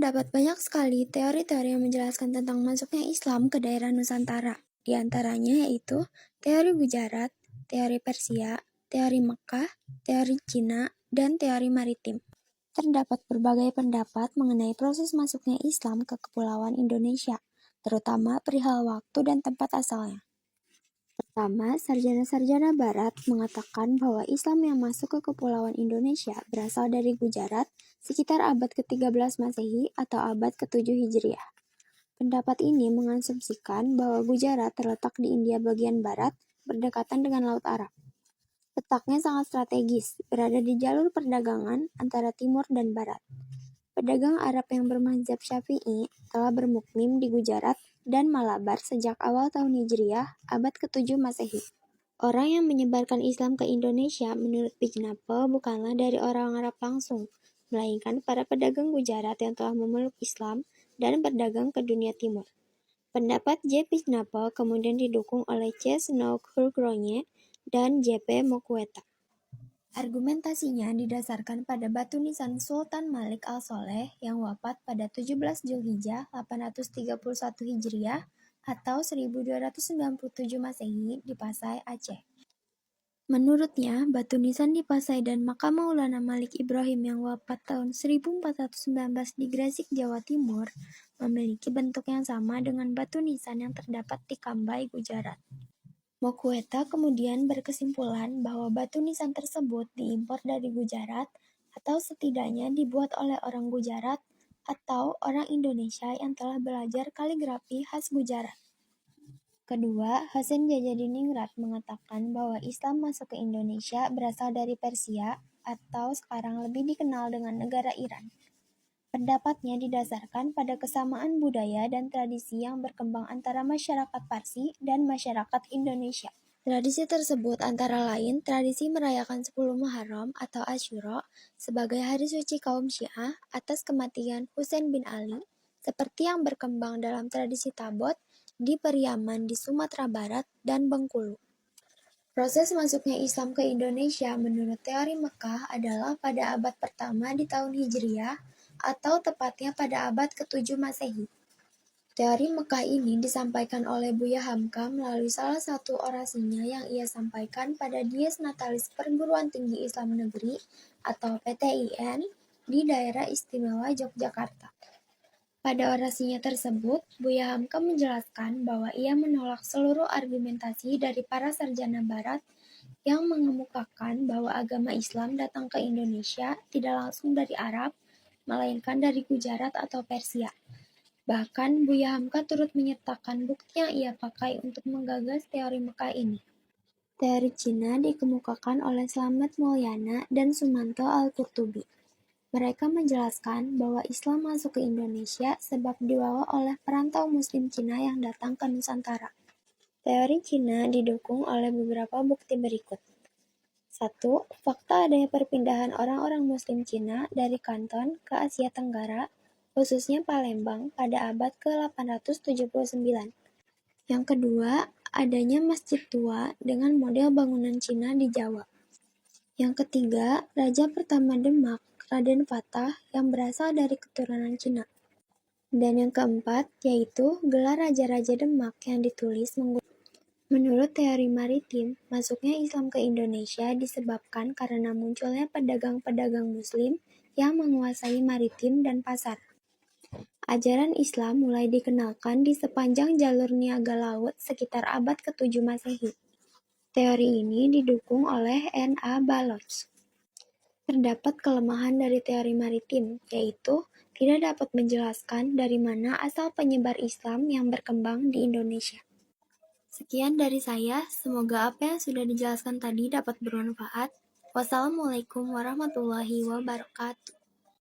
Terdapat banyak sekali teori-teori yang menjelaskan tentang masuknya Islam ke daerah Nusantara. Di antaranya yaitu teori Gujarat, teori Persia, teori Mekah, teori Cina, dan teori maritim. Terdapat berbagai pendapat mengenai proses masuknya Islam ke Kepulauan Indonesia, terutama perihal waktu dan tempat asalnya. Pertama, sarjana-sarjana Barat mengatakan bahwa Islam yang masuk ke Kepulauan Indonesia berasal dari Gujarat sekitar abad ke-13 Masehi atau abad ke-7 Hijriah. Pendapat ini mengasumsikan bahwa Gujarat terletak di India bagian barat, berdekatan dengan Laut Arab. Letaknya sangat strategis, berada di jalur perdagangan antara timur dan barat. Pedagang Arab yang bermazhab Syafi'i telah bermukim di Gujarat dan Malabar sejak awal tahun Hijriah, abad ke-7 Masehi. Orang yang menyebarkan Islam ke Indonesia menurut Pijnapel bukanlah dari orang Arab langsung, melainkan para pedagang Gujarat yang telah memeluk Islam dan berdagang ke dunia timur. Pendapat J. Pijnapel kemudian didukung oleh C. Nugroho dan J. P. Mokueta. Argumentasinya didasarkan pada batu nisan Sultan Malik al-Soleh yang wafat pada 17 Zulhijjah 831 Hijriah atau 1297 Masehi di Pasai, Aceh. Menurutnya, batu nisan di Pasai dan makam Maulana Malik Ibrahim yang wafat tahun 1419 di Gresik, Jawa Timur memiliki bentuk yang sama dengan batu nisan yang terdapat di Kambai, Gujarat. Mokueta kemudian berkesimpulan bahwa batu nisan tersebut diimpor dari Gujarat atau setidaknya dibuat oleh orang Gujarat atau orang Indonesia yang telah belajar kaligrafi khas Gujarat. Kedua, Hasan Djajadiningrat mengatakan bahwa Islam masuk ke Indonesia berasal dari Persia atau sekarang lebih dikenal dengan negara Iran. Pendapatnya didasarkan pada kesamaan budaya dan tradisi yang berkembang antara masyarakat Parsi dan masyarakat Indonesia. Tradisi tersebut antara lain tradisi merayakan 10 Muharram atau Asyura sebagai hari suci kaum Syiah atas kematian Husain bin Ali, seperti yang berkembang dalam tradisi Tabot di Periaman di Sumatera Barat dan Bengkulu. Proses masuknya Islam ke Indonesia menurut teori Mekah adalah pada abad pertama di tahun Hijriah atau tepatnya pada abad ke-7 Masehi. Teori Mekah ini disampaikan oleh Buya Hamka melalui salah satu orasinya yang ia sampaikan pada Dies Natalis Perguruan Tinggi Islam Negeri atau PTIN di Daerah Istimewa Yogyakarta. Pada orasinya tersebut, Buya Hamka menjelaskan bahwa ia menolak seluruh argumentasi dari para sarjana Barat yang mengemukakan bahwa agama Islam datang ke Indonesia tidak langsung dari Arab, melainkan dari Gujarat atau Persia. Bahkan, Buya Hamka turut menyertakan bukti yang ia pakai untuk menggagas teori Mekah ini. Teori Cina dikemukakan oleh Slamet Mulyana dan Sumanto Al-Qurtubi. Mereka menjelaskan bahwa Islam masuk ke Indonesia sebab dibawa oleh perantau Muslim Cina yang datang ke Nusantara. Teori Cina didukung oleh beberapa bukti berikut. 1. Fakta adanya perpindahan orang-orang Muslim Cina dari Kanton ke Asia Tenggara, khususnya Palembang, pada abad ke-879. Yang kedua, adanya masjid tua dengan model bangunan Cina di Jawa. Yang ketiga, Raja pertama Demak, Raden Fatah, yang berasal dari keturunan Cina. Dan yang keempat, yaitu gelar Raja-Raja Demak yang ditulis menggunakan. Menurut teori maritim, masuknya Islam ke Indonesia disebabkan karena munculnya pedagang-pedagang Muslim yang menguasai maritim dan pasar. Ajaran Islam mulai dikenalkan di sepanjang jalur niaga laut sekitar abad ke-7 Masehi. Teori ini didukung oleh N.A. Baloch. Terdapat kelemahan dari teori maritim, yaitu tidak dapat menjelaskan dari mana asal penyebar Islam yang berkembang di Indonesia. Sekian dari saya, semoga apa yang sudah dijelaskan tadi dapat bermanfaat. Wassalamualaikum warahmatullahi wabarakatuh.